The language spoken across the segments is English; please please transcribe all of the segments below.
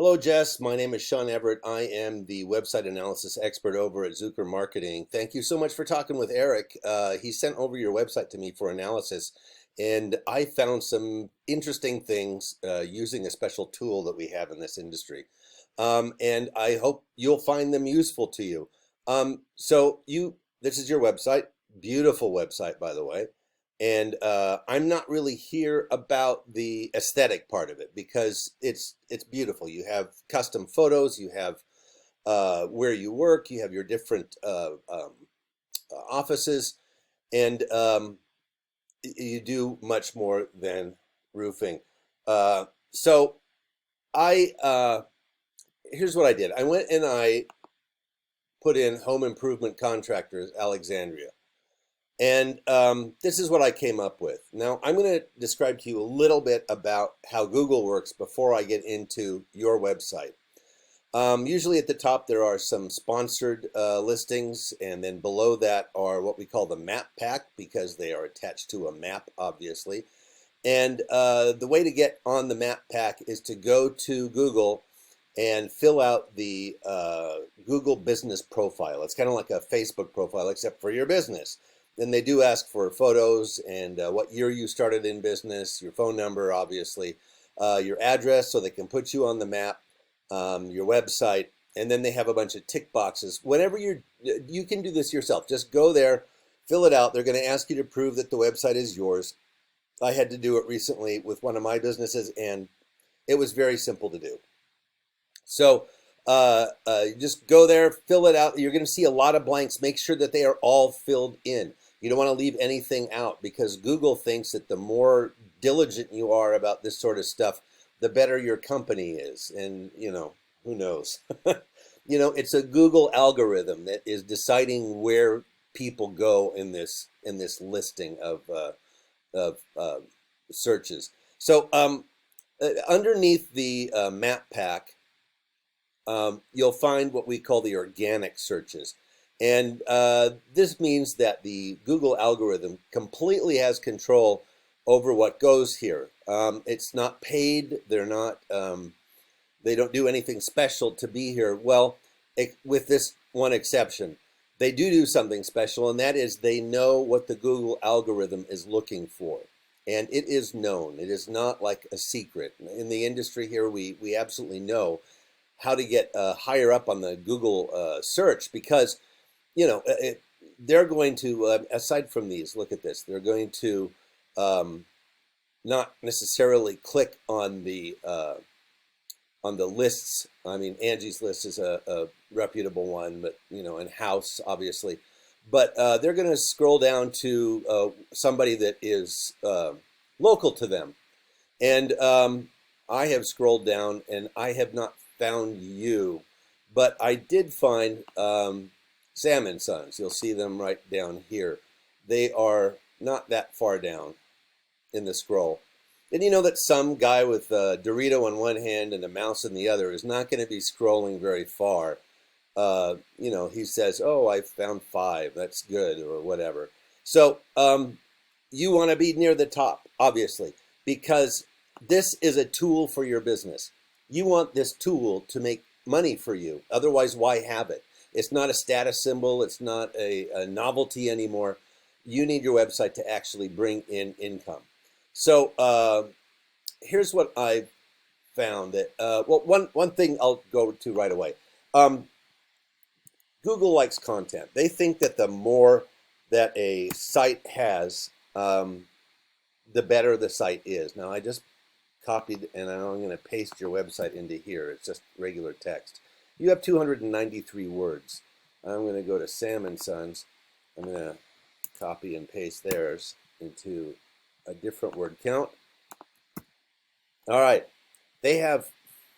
Hello, Jess. My name is Sean Everett. I am the website analysis expert over at Zucker Marketing. Thank you so much for talking with Eric. He sent over your website to me for analysis, and I found some interesting things using a special tool that we have in this industry. And I hope you'll find them useful to you. This is your website. Beautiful website, by the way. And I'm not really here about the aesthetic part of it because it's beautiful. You have custom photos, you have where you work, you have your different offices, and you do much more than roofing. So I here's what I did. I went and I put in home improvement contractors, Alexandria. And this is what I came up with. Now, I'm going to describe to you a little bit about how Google works before I get into your website. Usually at the top, there are some sponsored listings, and then below that are what we call the map pack because they are attached to a map, obviously. And the way to get on the map pack is to go to Google and fill out the Google business profile. It's kind of like a Facebook profile, except for your business. And they do ask for photos and what year you started in business, your phone number, obviously, your address so they can put you on the map, your website, and then they have a bunch of tick boxes. Whenever you can do this yourself. Just go there, fill it out. They're going to ask you to prove that the website is yours. I had to do it recently with one of my businesses, and it was very simple to do. So just go there, fill it out. You're going to see a lot of blanks. Make sure that they are all filled in. You don't want to leave anything out because Google thinks that the more diligent you are about this sort of stuff, the better your company is. And, who knows? It's a Google algorithm that is deciding where people go in this listing of searches. So underneath the map pack, you'll find what we call the organic searches. And this means that the Google algorithm completely has control over what goes here. It's not paid. They don't do anything special to be here. Well, with this one exception, they do something special, and that is they know what the Google algorithm is looking for. And it is known. It is not like a secret. In the industry here, we absolutely know how to get higher up on the Google search because, they're going to, aside from these, look at this, they're going to not necessarily click on the lists. I mean, Angie's List is a reputable one, but, and House, obviously. But they're going to scroll down to somebody that is local to them. And I have scrolled down, and I have not found you, but I did find Sam and Sons. You'll see them right down here. They are not that far down in the scroll. And you know that some guy with a Dorito in one hand and a mouse in the other is not going to be scrolling very far. He says, oh, I found 5. That's good, or whatever. So you want to be near the top, obviously, because this is a tool for your business. You want this tool to make money for you. Otherwise, why have it? It's not a status symbol. It's not a novelty anymore. You need your website to actually bring in income. So here's what I found. One thing I'll go to right away. Google likes content. They think that the more that a site has, the better the site is. Now, I just copied, and I'm going to paste your website into here. It's just regular text. You have 293 words. I'm going to go to Sam and Sons. I'm going to copy and paste theirs into a different word count. All right. They have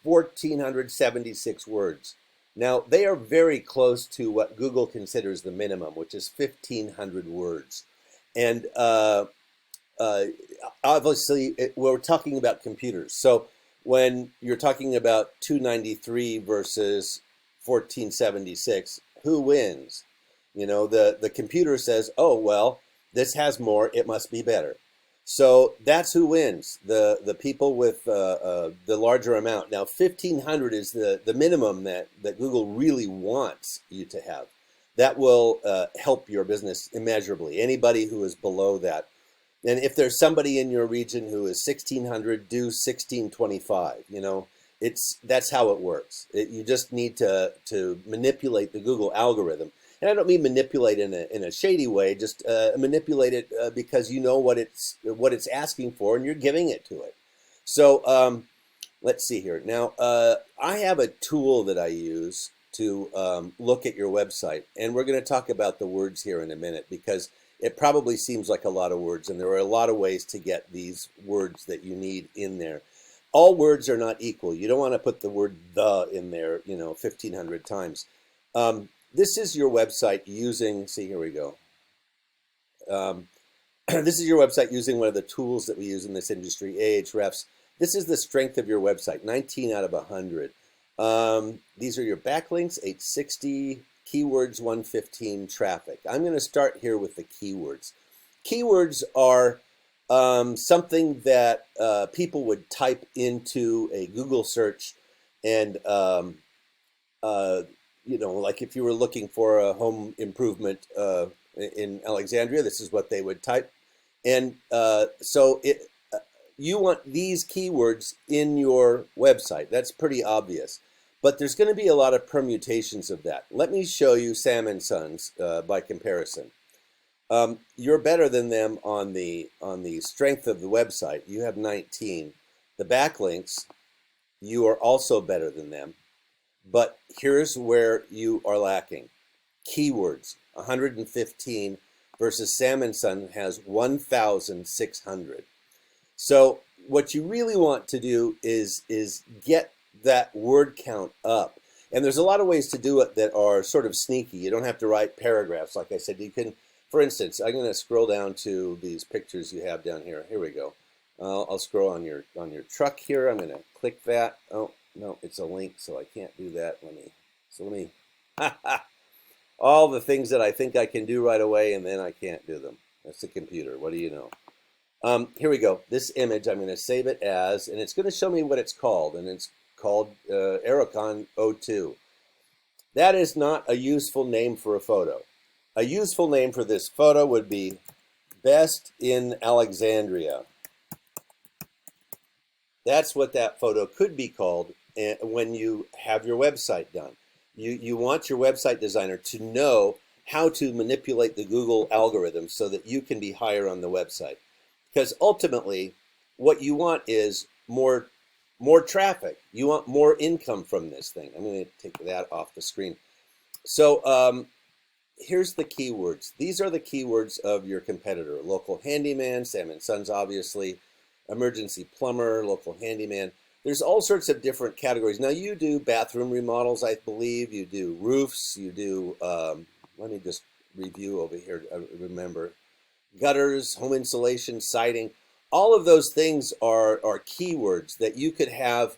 1,476 words. Now, they are very close to what Google considers the minimum, which is 1,500 words. And obviously, we're talking about computers. So when you're talking about 293 versus 1476, who wins? The computer says, oh, well, this has more, it must be better. So that's who wins, the people with the larger amount. Now, 1,500 is the minimum that Google really wants you to have. That will help your business immeasurably. Anybody who is below that, and if there's somebody in your region who is 1,600, do 1,625. That's how it works. You just need to manipulate the Google algorithm. And I don't mean manipulate in a shady way. Just manipulate it because you know what it's asking for, and you're giving it to it. So let's see here. Now I have a tool that I use to look at your website, and we're going to talk about the words here in a minute, because it probably seems like a lot of words, and there are a lot of ways to get these words that you need in there. All words are not equal. You don't want to put the word "the" in there, 1,500 times. This is your website using, see, here we go. This is your website using one of the tools that we use in this industry, Ahrefs. This is the strength of your website, 19 out of 100. These are your backlinks, 860, keywords, 115, traffic. I'm going to start here with the keywords. Keywords are something that people would type into a Google search, and like if you were looking for a home improvement in Alexandria, this is what they would type. And you want these keywords in your website. That's pretty obvious. But there's going to be a lot of permutations of that. Let me show you Sam & Sons by comparison. You're better than them on the strength of the website. You have 19. The backlinks, you are also better than them. But here's where you are lacking. Keywords, 115 versus Sam & Son has 1,600. So what you really want to do is get that word count up. And there's a lot of ways to do it that are sort of sneaky. You don't have to write paragraphs. Like I said, you can, for instance, I'm going to scroll down to these pictures you have down here. Here we go. I'll scroll on your truck here. I'm going to click that. Oh, no, it's a link, so I can't do that. Let me, all the things that I think I can do right away, and then I can't do them. That's the computer. What do you know? Here we go. This image, I'm going to save it as, and it's going to show me what it's called, and it's called AROCON 02. That is not a useful name for a photo. A useful name for this photo would be Best in Alexandria. That's what that photo could be called when you have your website done. You want your website designer to know how to manipulate the Google algorithm so that you can be higher on the website. Because ultimately, what you want is more traffic. You want more income from this thing. I'm going to take that off the screen. So here's the keywords. These are the keywords of your competitor. Local handyman, Sam & Sons, obviously. Emergency plumber, local handyman. There's all sorts of different categories. Now, you do bathroom remodels, I believe. You do roofs. You do, let me just review over here. Remember, gutters, home insulation, siding. All of those things are keywords that you could have,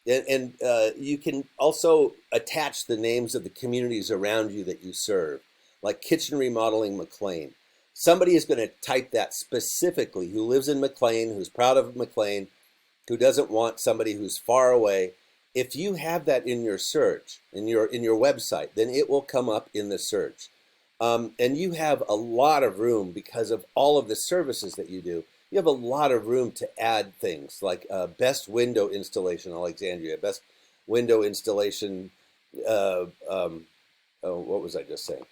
and you can also attach the names of the communities around you that you serve, like kitchen remodeling McLean. Somebody is going to type that specifically, who lives in McLean, who's proud of McLean, who doesn't want somebody who's far away. If you have that in your search, in your website, then it will come up in the search. And you have a lot of room because of all of the services that you do. You have a lot of room to add things like best window installation, Alexandria, best window installation, what was I just saying?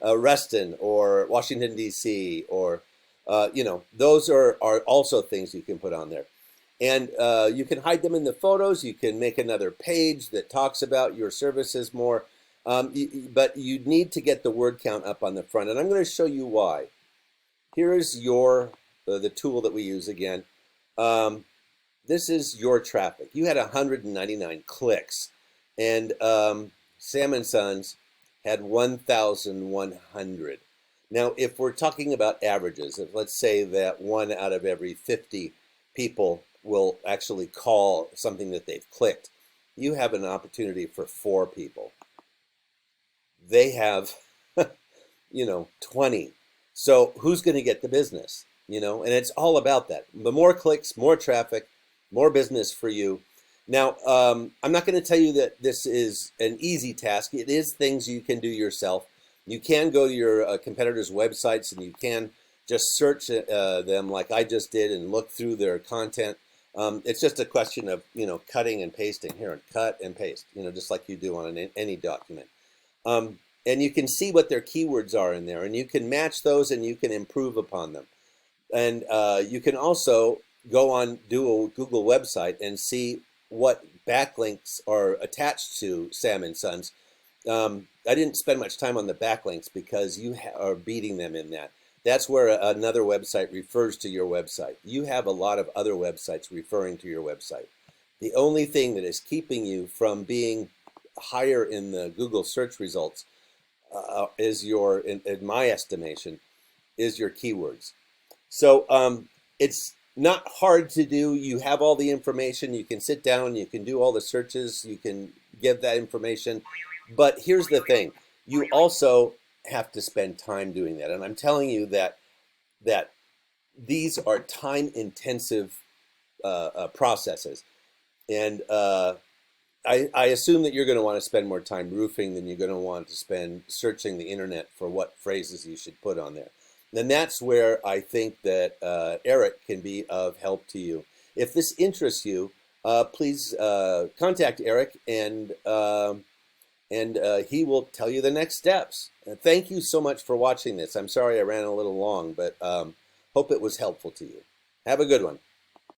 Reston or Washington, D.C., or, those are also things you can put on there. And you can hide them in the photos. You can make another page that talks about your services more. But you need to get the word count up on the front. And I'm going to show you why. Here's the tool that we use again. This is your traffic. You had 199 clicks. And Sam & Sons had 1,100. Now, if we're talking about averages, let's say that 1 out of every 50 people will actually call something that they've clicked, you have an opportunity for 4 people. They have, 20. So who's going to get the business? and it's all about that. The more clicks, more traffic, more business for you. Now, I'm not going to tell you that this is an easy task. It is things you can do yourself. You can go to your competitors' websites and you can just search them like I just did and look through their content. It's just a question of, cutting and pasting here, and cut and paste, just like you do on any document. And you can see what their keywords are in there, and you can match those and you can improve upon them. And you can also go on, do a Google website and see what backlinks are attached to Sam & Sons. I didn't spend much time on the backlinks because you are beating them in that. That's where another website refers to your website. You have a lot of other websites referring to your website. The only thing that is keeping you from being higher in the Google search results is in my estimation, is your keywords. So it's not hard to do. You have all the information. You can sit down. You can do all the searches. You can give that information. But here's the thing. You also have to spend time doing that. And I'm telling you that these are time-intensive processes. And I assume that you're going to want to spend more time roofing than you're going to want to spend searching the internet for what phrases you should put on there. And that's where I think that Eric can be of help to you. If this interests you, please contact Eric, and he will tell you the next steps. Thank you so much for watching this. I'm sorry I ran a little long, but hope it was helpful to you. Have a good one.